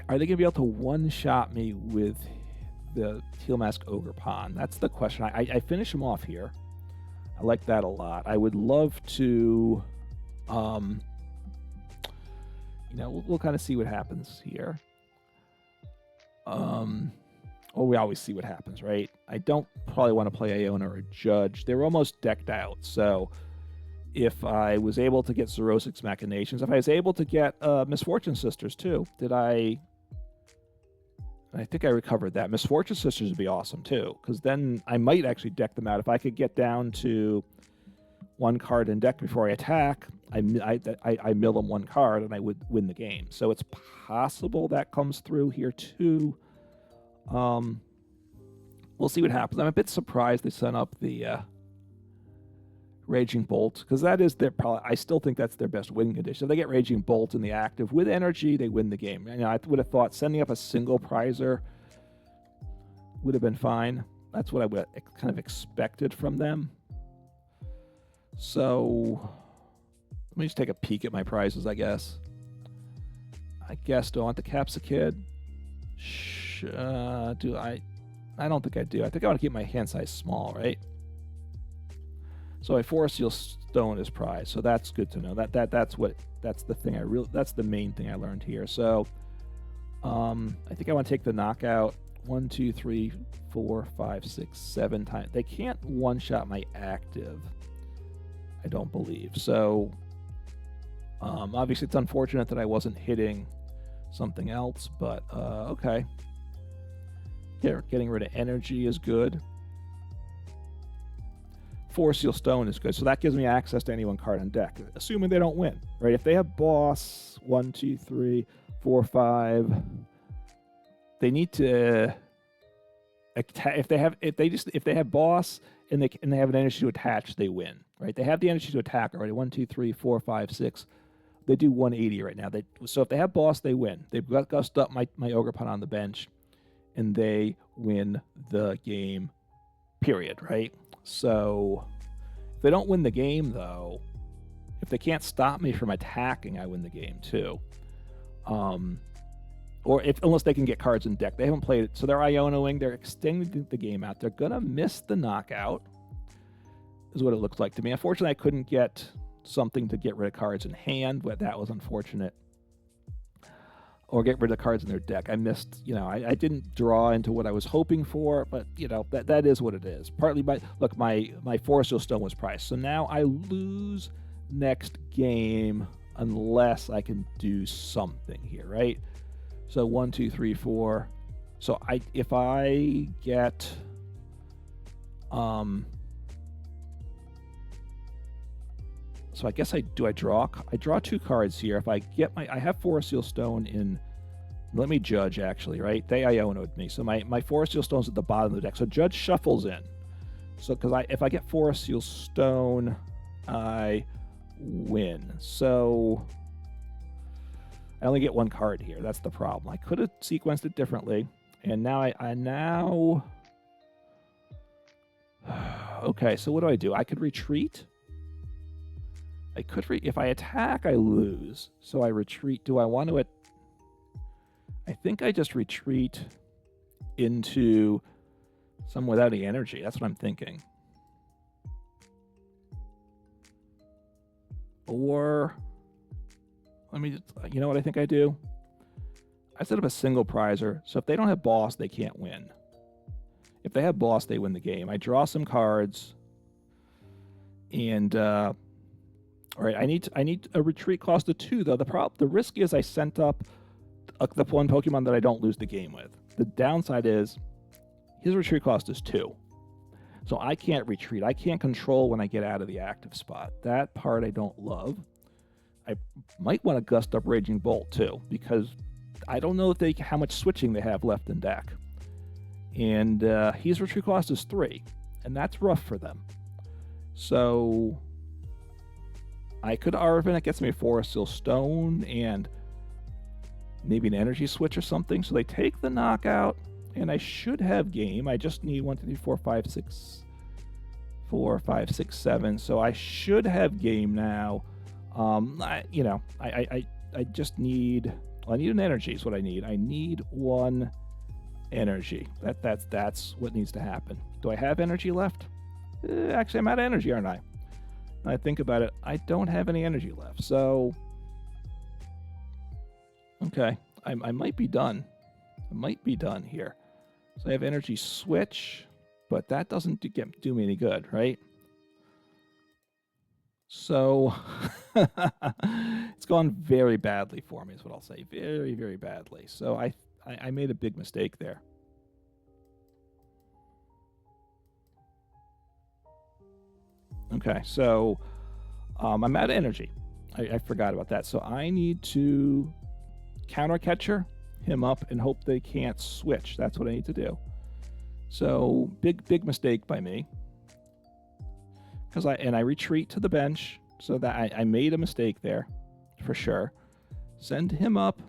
are they gonna be able to one-shot me with the Teal Mask Ogerpon? That's the question. I finish him off here. I like that a lot. I would love to, you know, we'll kind of see what happens here. We always see what happens, right? I don't probably want to play Iono or Judge. They're almost decked out. So if I was able to get Xerosic's Machinations, if I was able to get Misfortune Sisters too, I think I recovered that. Misfortune Sisters would be awesome too, because then I might actually deck them out. If I could get down to 1 card in deck before I attack, I mill them 1 card and I would win the game. So it's possible that comes through here too. We'll see what happens. I'm a bit surprised they sent up the Raging Bolt, because that is I still think that's their best win condition. If they get Raging Bolt in the active with energy, they win the game. You know, I would have thought sending up a single prizer would have been fine. That's what I would kind of expected from them. So let me just take a peek at my prizes, I guess. Do I want the Capsakid? Do I? I don't think I do. I think I want to keep my hand size small, right? So I Forest Seal Stone is prize, so that's good to know. That's the main thing I learned here. So I think I want to take the knockout 1, 2, 3, 4, 5, 6, 7 times. They can't one-shot my active, I don't believe. So obviously it's unfortunate that I wasn't hitting something else, but okay. Getting rid of energy is good. Forest Seal Stone is good, so that gives me access to any 1 card on deck, assuming they don't win, right? If they have boss 1, 2, 3, 4, 5, they need to if they have boss and they have an energy to attach, they win, right? They have the energy to attack already. 1, 2, 3, 4, 5, 6. They do 180 right now. So if they have boss, they win. They've gussed up my Ogerpon on the bench, and they win the game. Period. Right. So if they don't win the game, though, if they can't stop me from attacking, I win the game too. Or unless they can get cards in deck. They haven't played it, so they're Ionoing. They're extending the game out. They're gonna miss the knockout, is what it looks like to me. Unfortunately, I couldn't get something to get rid of cards in hand, but that was unfortunate. Or get rid of cards in their deck. I missed, I didn't draw into what I was hoping for, but that is what it is. Partly my Forest Seal Stone was priced, so now I lose next game unless I can do something here, right? So 1, 2, 3, 4. So if I get so I guess I draw 2 cards here. If I get I have Forest Seal Stone in, let me Judge actually, right? They Iono'd me. So my Forest Seal Stone's at the bottom of the deck. So Judge shuffles in. So if I get Forest Seal Stone, I win. So I only get 1 card here. That's the problem. I could have sequenced it differently. And now okay, so what do? I could retreat. If I attack, I lose. So I retreat. Do I want to? I think I just retreat into some without any energy. That's what I'm thinking. Or let me just, you know what I think I do? I set up a single prizer. So if they don't have boss, they can't win. If they have boss, they win the game. I draw some cards. And all right, I need a retreat cost of 2 though. The risk is I sent up the one Pokemon that I don't lose the game with. The downside is his retreat cost is 2. So I can't retreat. I can't control when I get out of the active spot. That part I don't love. I might want to gust up Raging Bolt too, because I don't know how much switching they have left in deck. And his retreat cost is 3, and that's rough for them. So I could Arven. It gets me a Forest Seal Stone and maybe an Energy Switch or something. So they take the knockout, and I should have game. I just need 1, 2, 3, 4, 5, 6, 4, 5, 6, 7. So I should have game now. I just need. I need an energy. Is what I need. I need 1 energy. That's what needs to happen. Do I have energy left? Actually, I'm out of energy, aren't I? When I think about it, I don't have any energy left. So, okay, I might be done. I might be done here. So I have energy switch, but that doesn't do me any good, right? So it's gone very badly for me, is what I'll say. Very, very badly. So I made a big mistake there. Okay, so I'm out of energy. I forgot about that. So I need to counter catcher him up and hope they can't switch. That's what I need to do. So big mistake by me. I retreat to the bench, so that I made a mistake there, for sure. Send him up.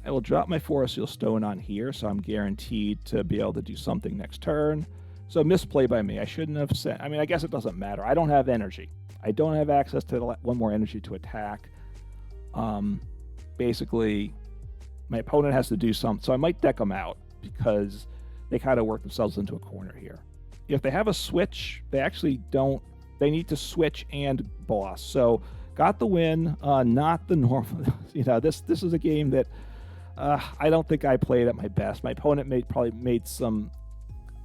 I will drop my Forest Seal Stone on here, so I'm guaranteed to be able to do something next turn. So misplay by me. I shouldn't have sent. I guess it doesn't matter. I don't have energy. I don't have access to 1 more energy to attack. Basically, my opponent has to do something. So I might deck them out because they kind of work themselves into a corner here. If they have a switch, they actually don't. They need to switch and boss. So got the win. Not the normal. This is a game that I don't think I played at my best. My opponent probably made some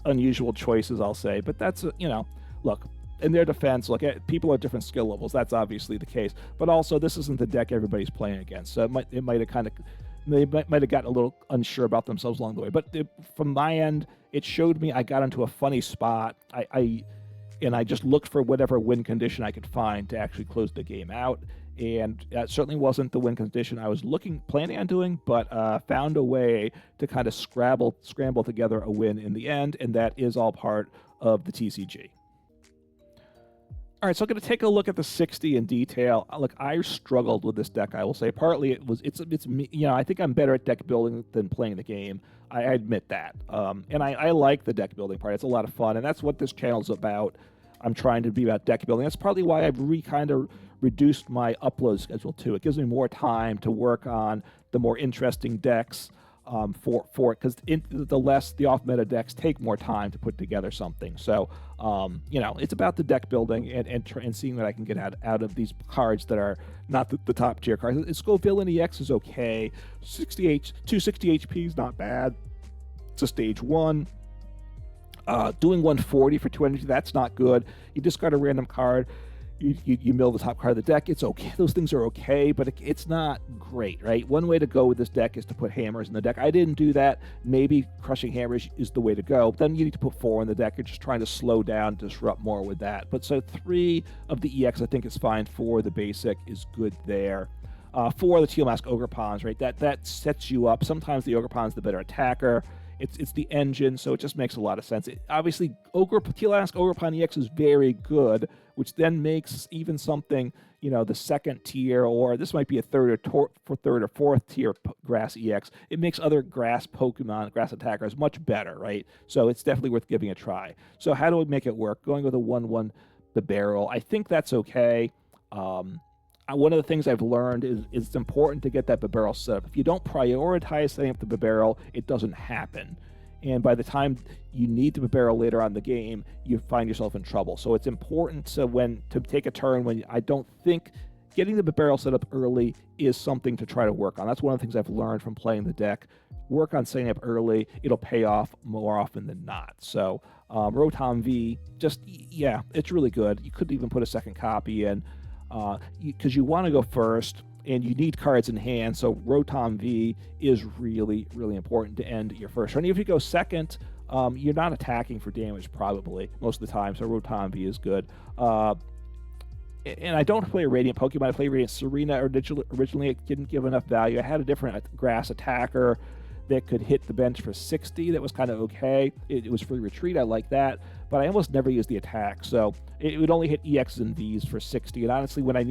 unusual choices, I'll say. But that's look. In their defense, look, people at different skill levels. That's obviously the case. But also, this isn't the deck everybody's playing against. So they might have gotten a little unsure about themselves along the way. But from my end, it showed me I got into a funny spot. It and I just looked for whatever win condition I could find to actually close the game out. And that certainly wasn't the win condition I was planning on doing, but found a way to kind of scramble together a win in the end, and that is all part of the TCG. All right, so I'm going to take a look at the 60 in detail. Look, I struggled with this deck, I will say. Partly it's me, you know, I think I'm better at deck building than playing the game. I admit that. And I like the deck building part. It's a lot of fun, and that's what this channel's about. I'm trying to be about deck building. That's partly why I've kind of reduced my upload schedule too. It gives me more time to work on the more interesting decks for it, because the off-meta decks take more time to put together something. So you know, it's about the deck building and seeing what I can get out of these cards that are not the top tier cards. Scovillain EX is okay. 260 HP is not bad. It's a stage 1. Doing 140 for 2 energy, that's not good. You discard a random card. You mill the top card of the deck. It's okay. Those things are okay, but it's not great, right? One way to go with this deck is to put hammers in the deck. I didn't do that. Maybe crushing hammers is the way to go. Then you need to put 4 in the deck. You're just trying to slow down, disrupt more with that. But so 3 of the EX I think is fine. 4 the basic is good there. 4 the Teal Mask Ogerpons, right? That sets you up. Sometimes the Ogerpon's the better attacker. It's the engine, so it just makes a lot of sense. Obviously, Teal Mask Ogerpon EX is very good, which then makes even something, you know, the second tier, or this might be a third or fourth tier grass EX. It makes other grass Pokemon, grass attackers much better, right? So it's definitely worth giving a try. So how do we make it work? Going with a 1/1 Bibarel, I think that's okay. One of the things I've learned is it's important to get that Bibarel set up. If you don't prioritize setting up the Bibarel, it doesn't happen. And by the time you need the Bibarel later on in the game, you find yourself in trouble. So it's important to take a turn when I don't think getting the Bibarel set up early is something to try to work on. That's one of the things I've learned from playing the deck. Work on setting up early. It'll pay off more often than not. So Rotom V, yeah, it's really good. You could even put a second copy in. Because you want to go first, and you need cards in hand, so Rotom V is really, really important to end your first turn. Even if you go second, you're not attacking for damage probably most of the time, so Rotom V is good. And I don't play a Radiant Pokemon. I play Radiant Serena. Originally, it didn't give enough value. I had a different grass attacker that could hit the bench for 60. That was kind of okay. It was free retreat. I like that. But I almost never used the attack. So it would only hit EXs and Vs for 60. And honestly, when I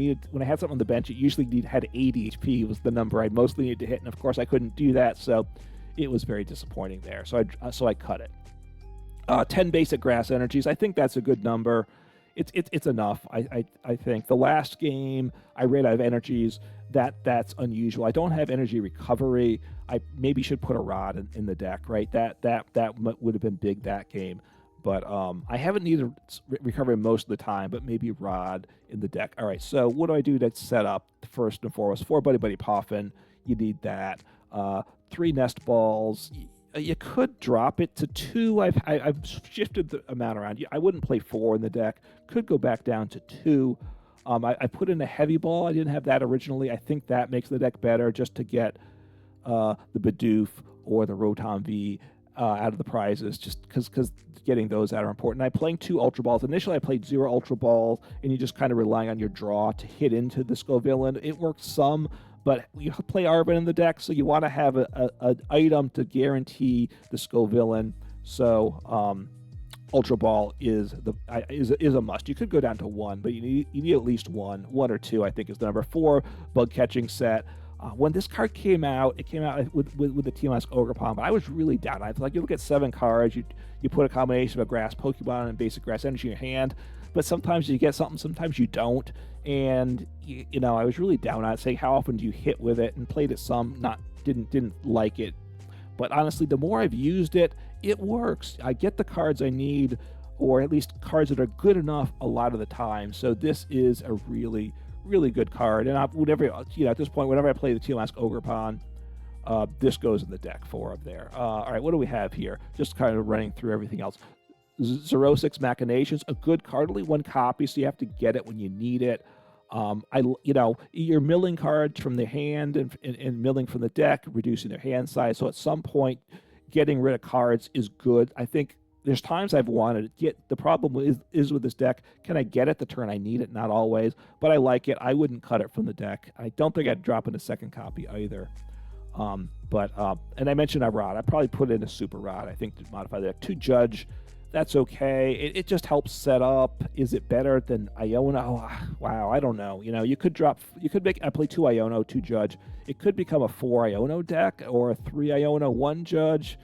had something on the bench, it usually had 80 HP was the number I mostly needed to hit. And of course, I couldn't do that. So it was very disappointing there. So I cut it. 10 basic grass energies. I think that's a good number. It's enough. I think the last game I ran out of energies. That's unusual. I don't have energy recovery. I maybe should put a rod in the deck, right? That would have been big that game. But I haven't needed recovery most of the time, but maybe rod in the deck. All right, so what do I do to set up? First and foremost, 4 Buddy-Buddy Poffin. You need that. 3 Nest Balls. You could drop it to 2. I've shifted the amount around. I wouldn't play 4 in the deck. Could go back down to 2. I put in a heavy ball. I didn't have that originally. I think that makes the deck better just to get the Bidoof or the Rotom V out of the prizes, just because getting those out are important. I'm playing 2 Ultra Balls. Initially, I played 0 Ultra Balls, and you're just kind of relying on your draw to hit into the Scovillain. It works some, but you play Arven in the deck, so you want to have an item to guarantee the Scovillain. So Ultra Ball is a must. You could go down to 1, but you need at least 1 or 2. I think is the number. 4 Bug Catching Set. When this card came out, it came out with the Teal Mask Ogerpon, but I was really down. I was like, you look at 7 cards, you put a combination of a grass Pokemon and basic grass energy in your hand, but sometimes you get something, sometimes you don't, and you know, I was really down on it, saying how often do you hit with it, and played it some, didn't like it. But honestly, the more I've used it, it works. I get the cards I need, or at least cards that are good enough a lot of the time. So this is a really, really good card. And at this point, whenever I play the Teal Mask Ogerpon, this goes in the deck 4 up there. All right, what do we have here? Just kind of running through everything else. Xerosic's Machinations, a good card, only 1 copy, so you have to get it when you need it. You're milling cards from the hand and milling from the deck, reducing their hand size. So at some point, getting rid of cards is good. I think there's times I've wanted to get. The problem is with this deck, can I get it the turn I need it? Not always, but I like it. I wouldn't cut it from the deck. I don't think I'd drop in a second copy either. And I mentioned a rod. I probably put in a super rod, I think, to modify the deck. To Judge, that's okay. It just helps set up. Is it better than Iono? Oh, wow, I don't know. You could I play 2 Iono, 2 Judge. It could become a 4 Iono deck or a 3 Iono, 1 Judge.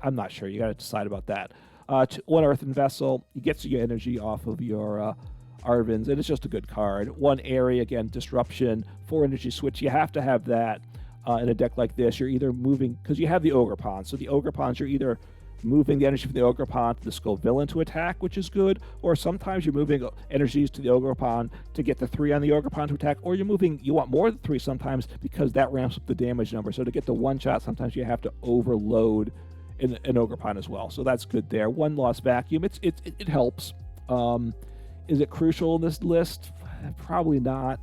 I'm not sure. You got to decide about that. 1 Earthen Vessel. It gets your energy off of your Arvens, and it's just a good card. 1 Eri, again, Disruption. 4 Energy Switch. You have to have that in a deck like this. You're either moving, because you have the Ogerpon. So the Ogerpons, you're either moving the energy from the Ogerpon to the Scovillain to attack, which is good, or sometimes you're moving energies to the Ogerpon to get the 3 on the Ogerpon to attack, or you want more than 3 sometimes because that ramps up the damage number. So to get the 1 shot, sometimes you have to overload an Ogerpon as well. So that's good there. 1 Lost Vacuum. It helps. Is it crucial in this list? Probably not,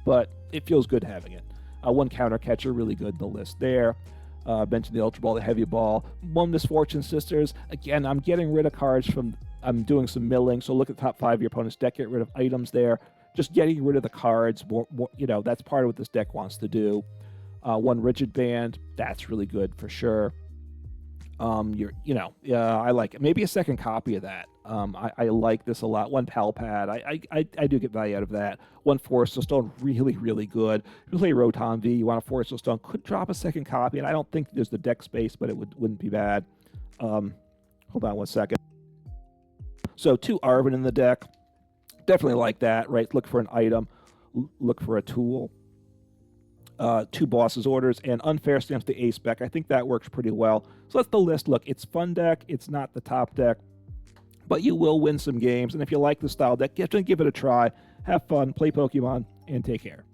but it feels good having it. 1 Counter Catcher, really good in the list there. Mentioned the Ultra Ball, the Heavy Ball. 1 Misfortune Sisters. Again, I'm getting rid of cards I'm doing some milling, so look at the top 5 of your opponent's deck, get rid of items there. Just getting rid of the cards, more, that's part of what this deck wants to do. 1 Rigid Band, that's really good for sure. I like it. Maybe a second copy of that. I like this a lot. 1 Pal Pad. I do get value out of that. 1 Forest Stone, really, really good. If you play Rotom V, you want a Forest Stone, could drop a second copy, and I don't think there's the deck space, but it wouldn't be bad. Hold on 1 second. So 2 Arven in the deck. Definitely like that, right? Look for an item. Look for a tool. 2 Boss's Orders, and Unfair Stamps the Ace spec. I think that works pretty well. So that's the list. Look, it's fun deck. It's not the top deck, but you will win some games. And if you like the style deck, give it a try. Have fun, play Pokemon, and take care.